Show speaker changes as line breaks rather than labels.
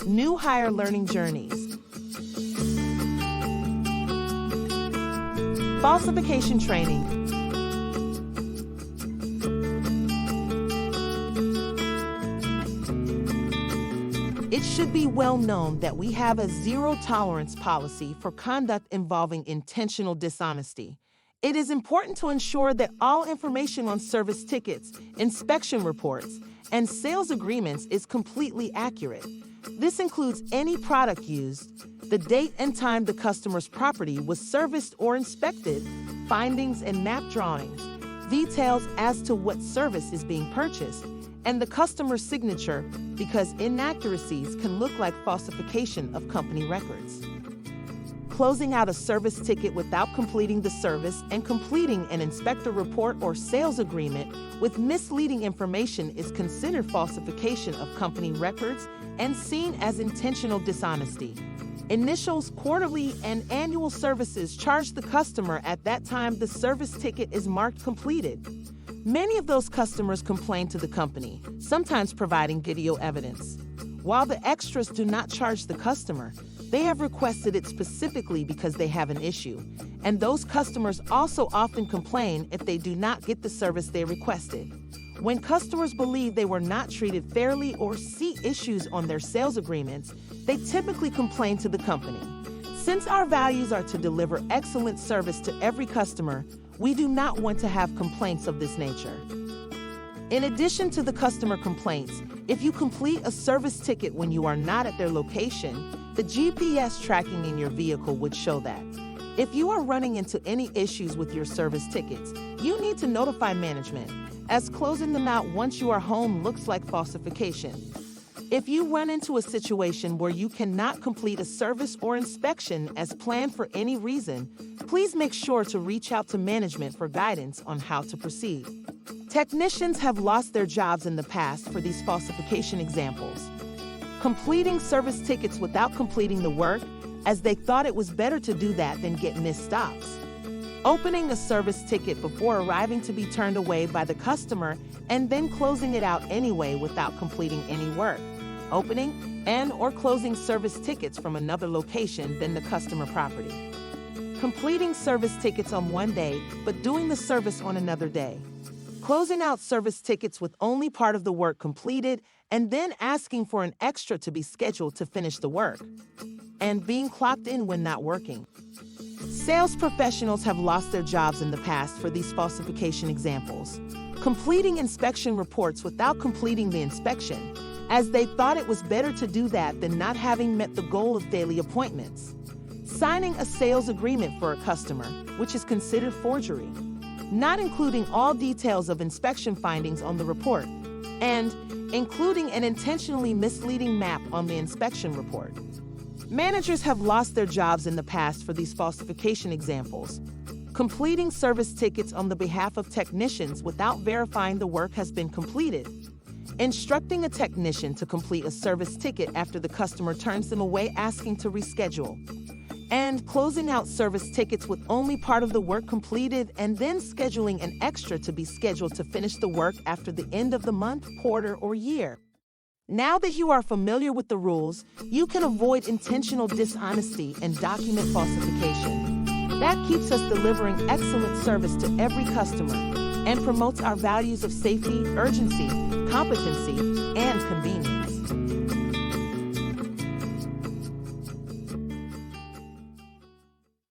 New hire learning journeys. Falsification training. It should be well known that we have a zero-tolerance policy for conduct involving intentional dishonesty. It is important to ensure that all information on service tickets, inspection reports, and sales agreements is completely accurate. This includes any product used, the date and time the customer's property was serviced or inspected, findings and map drawings, details as to what service is being purchased, and the customer's signature, because inaccuracies can look like falsification of company records. Closing out a service ticket without completing the service and completing an inspector report or sales agreement with misleading information is considered falsification of company records and seen as intentional dishonesty. Initials, quarterly, and annual services charged the customer at that time the service ticket is marked completed. Many of those customers complain to the company, sometimes providing video evidence. While the extras do not charge the customer, they have requested it specifically because they have an issue, and those customers also often complain if they do not get the service they requested. When customers believe they were not treated fairly or see issues on their sales agreements, they typically complain to the company. Since our values are to deliver excellent service to every customer, we do not want to have complaints of this nature. In addition to the customer complaints, if you complete a service ticket when you are not at their location, the GPS tracking in your vehicle would show that. If you are running into any issues with your service tickets, you need to notify management, as closing them out once you are home looks like falsification. If you run into a situation where you cannot complete a service or inspection as planned for any reason, please make sure to reach out to management for guidance on how to proceed. Technicians have lost their jobs in the past for these falsification examples. Completing service tickets without completing the work, as they thought it was better to do that than get missed stops. Opening a service ticket before arriving to be turned away by the customer and then closing it out anyway without completing any work. Opening and/or closing service tickets from another location than the customer property. Completing service tickets on one day, but doing the service on another day. Closing out service tickets with only part of the work completed and then asking for an extra to be scheduled to finish the work. And being clocked in when not working. Sales professionals have lost their jobs in the past for these falsification examples. Completing inspection reports without completing the inspection, as they thought it was better to do that than not having met the goal of daily appointments. Signing a sales agreement for a customer, which is considered forgery. Not including all details of inspection findings on the report, and including an intentionally misleading map on the inspection report. Managers have lost their jobs in the past for these falsification examples. Completing service tickets on the behalf of technicians without verifying the work has been completed. Instructing a technician to complete a service ticket after the customer turns them away asking to reschedule. And closing out service tickets with only part of the work completed and then scheduling an extra to be scheduled to finish the work after the end of the month, quarter, or year. Now that you are familiar with the rules, you can avoid intentional dishonesty and document falsification. That keeps us delivering excellent service to every customer and promotes our values of safety, urgency, competency, and convenience.